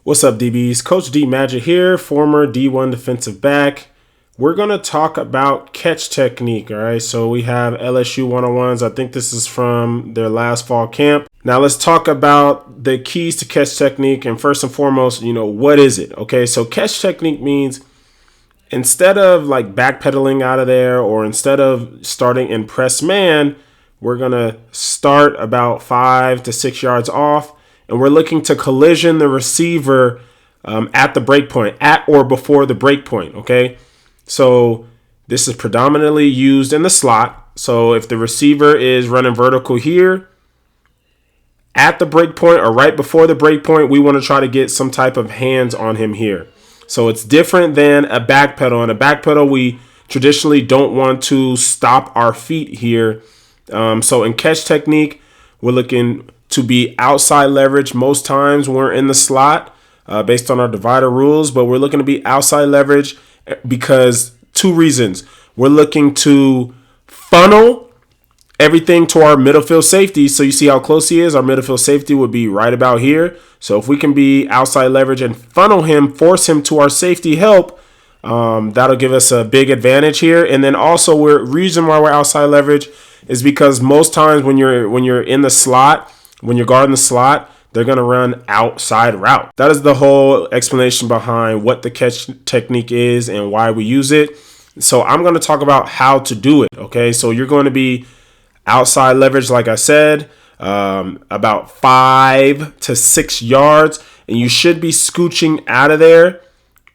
What's up, DBs? Coach D Magic here, former D1 defensive back. We're going to talk about catch technique, all right? So we have LSU 101s. I think this is from their last fall camp. Now let's talk about the keys to catch technique. And first and foremost, what is it? Okay, so catch technique means instead of like backpedaling out of there or instead of starting in press man, we're going to start about 5 to 6 yards off. And we're looking to collision the receiver at the break point, at or before the break point, okay? So this is predominantly used in the slot. So if the receiver is running vertical here, at the break point or right before the break point, we want to try to get some type of hands on him here. So it's different than a backpedal. In a backpedal, we traditionally don't want to stop our feet here. So in catch technique, we're looking to be outside leverage most times when we're in the slot based on our divider rules, but we're looking to be outside leverage because two reasons. We're looking to funnel everything to our middle field safety. So you see how close he is? Our middle field safety would be right about here. So if we can be outside leverage and funnel him, force him to our safety help, that'll give us a big advantage here. And then also, reason why we're outside leverage is because most times when you're in the slot, when you're guarding the slot, they're going to run outside route. That is the whole explanation behind what the catch technique is and why we use it. So I'm going to talk about how to do it, okay? So you're going to be outside leverage, like I said, about 5 to 6 yards, and you should be scooching out of there.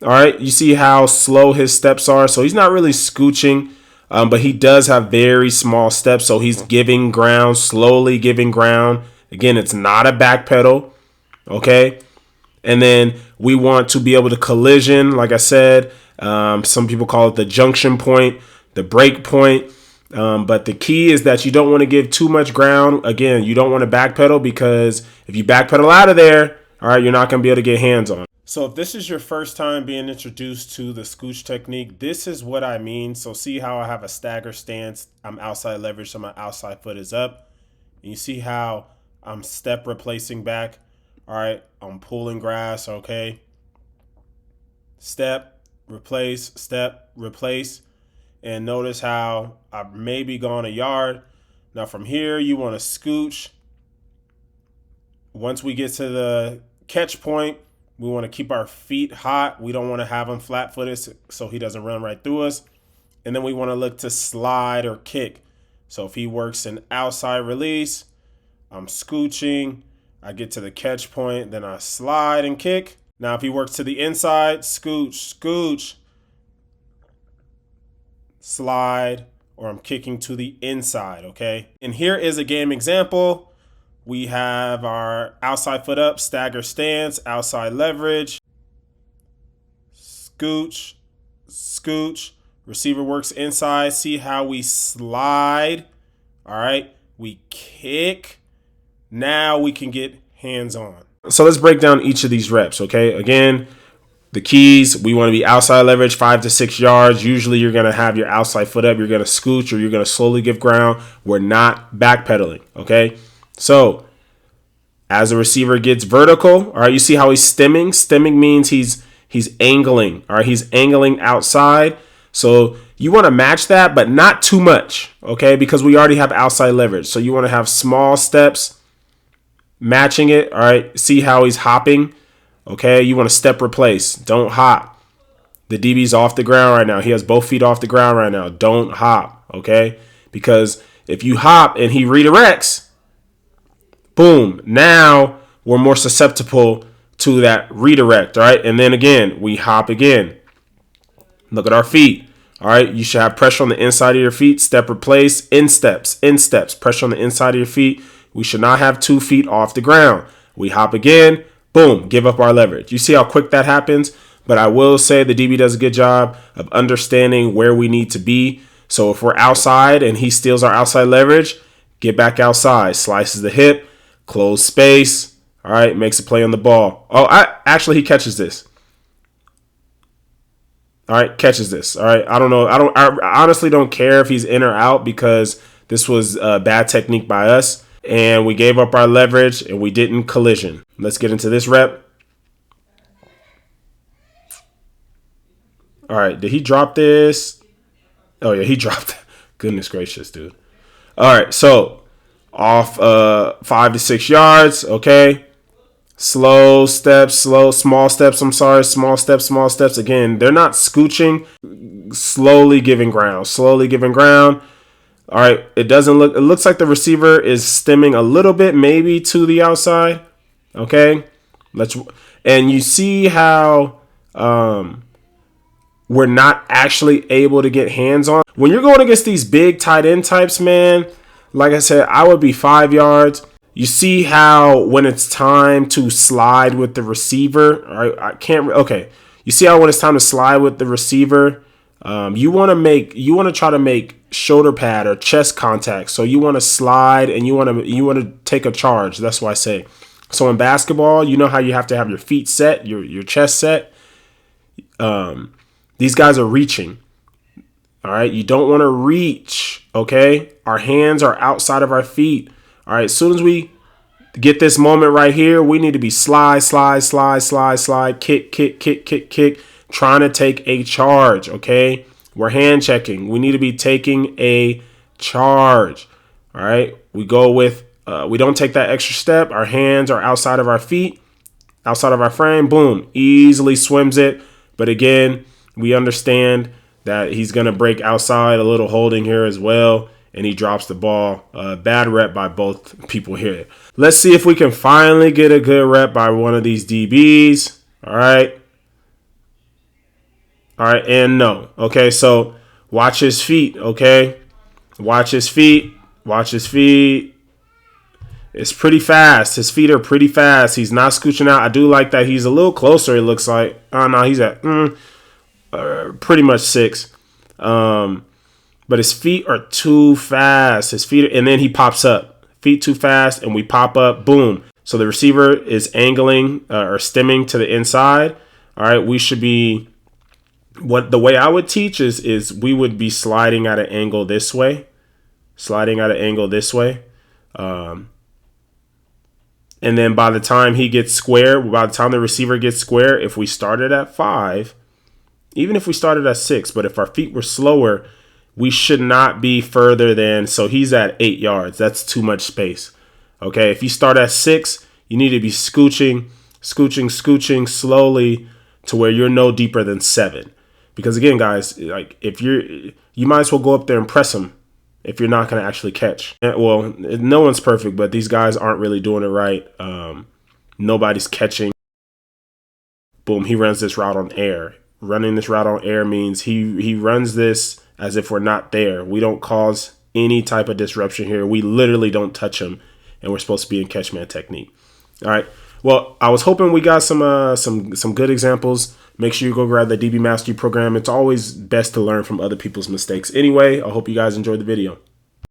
All right, you see how slow his steps are? So he's not really scooching, but he does have very small steps. So he's giving ground, slowly giving ground. Again, it's not a back pedal, okay? And then we want to be able to collision, like I said. Some people call it the junction point, the break point. But the key is that you don't want to give too much ground. Again, you don't want to backpedal because if you backpedal out of there, all right, you're not going to be able to get hands on. So if this is your first time being introduced to the scooch technique, this is what I mean. So see how I have a stagger stance. I'm outside leverage, so my outside foot is up. And you see how I'm step replacing back. All right, I'm pulling grass, okay. Step, replace, and notice how I've maybe gone a yard. Now from here, you want to scooch. Once we get to the catch point, we want to keep our feet hot. We don't want to have him flat-footed so he doesn't run right through us. And then we want to look to slide or kick. So if he works an outside release, I'm scooching. I get to the catch point, then I slide and kick. Now if he works to the inside, scooch, slide, or I'm kicking to the inside, okay? And here is a game example. We have our outside foot up, stagger stance, outside leverage, scooch, receiver works inside. See how we slide, all right? We kick. Now we can get hands on. So let's break down each of these reps, okay? Again, the keys, we want to be outside leverage 5 to 6 yards. Usually you're going to have your outside foot up. You're going to scooch or you're going to slowly give ground. We're not backpedaling, okay? So as the receiver gets vertical, all right, you see how he's stemming? Stemming means he's angling, all right? He's angling outside. So you want to match that, but not too much, okay? Because we already have outside leverage. So you want to have small steps matching it, all right? See how he's hopping? Okay, you want to step replace. Don't hop. The DB's off the ground right now. He has both feet off the ground right now. Don't hop, okay? Because if you hop and he redirects, boom, now we're more susceptible to that redirect, all right? And then again, we hop again. Look at our feet, all right? You should have pressure on the inside of your feet. Step replace, in steps, pressure on the inside of your feet. We should not have 2 feet off the ground. We hop again. Boom, give up our leverage. You see how quick that happens? But I will say the DB does a good job of understanding where we need to be. So if we're outside and he steals our outside leverage, get back outside, slices the hip, close space, all right, makes a play on the ball. Oh, actually he catches this. All right, catches this. All right, I don't know. I honestly don't care if he's in or out because this was a bad technique by us. And we gave up our leverage and we didn't collision. Let's get into this rep. All right, did he drop this? Oh yeah, he dropped it. Goodness gracious, dude. All right, so off 5 to 6 yards, okay. Slow steps, small steps. I'm sorry, small steps. Again, they're not scooching, slowly giving ground. All right, it looks like the receiver is stemming a little bit, maybe to the outside. Okay, and you see how we're not actually able to get hands on. When you're going against these big tight end types, man, like I said, I would be 5 yards. You see how when it's time to slide with the receiver, okay. You see how when it's time to slide with the receiver, you want to try to make shoulder pad or chest contact. So you want to slide and you want to take a charge. That's why I say. So in basketball, you know how you have to have your feet set, your chest set. These guys are reaching. All right, you don't want to reach. Okay, our hands are outside of our feet. All right, as soon as we get this moment right here, we need to be slide, kick, trying to take a charge, okay? We're hand checking. We need to be taking a charge, all right? We go with, we don't take that extra step. Our hands are outside of our feet, outside of our frame. Boom, easily swims it. But again, we understand that he's going to break outside, a little holding here as well. And he drops the ball. Bad rep by both people here. Let's see if we can finally get a good rep by one of these DBs. All right. And no. Okay, so watch his feet, okay? Watch his feet. It's pretty fast. His feet are pretty fast. He's not scooching out. I do like that he's a little closer, it looks like. Oh, no, he's at pretty much 6. But his feet are too fast. And then he pops up. Feet too fast, and we pop up. Boom. So the receiver is angling or stemming to the inside. All right, we should be. The way I would teach is we would be sliding at an angle this way. And then by the time he gets square, by the time the receiver gets square, if we started at 5, even if we started at 6, but if our feet were slower, we should not be further than, so he's at 8 yards. That's too much space. Okay, if you start at 6, you need to be scooching slowly to where you're no deeper than 7. Because again, guys, like you might as well go up there and press him if you're not going to actually catch. Well, no one's perfect, but these guys aren't really doing it right. Nobody's catching. Boom, he runs this route on air. Running this route on air means he runs this as if we're not there. We don't cause any type of disruption here. We literally don't touch him, and we're supposed to be in catch man technique. All right. Well, I was hoping we got some good examples. Make sure you go grab the DB Mastery program. It's always best to learn from other people's mistakes. Anyway, I hope you guys enjoyed the video.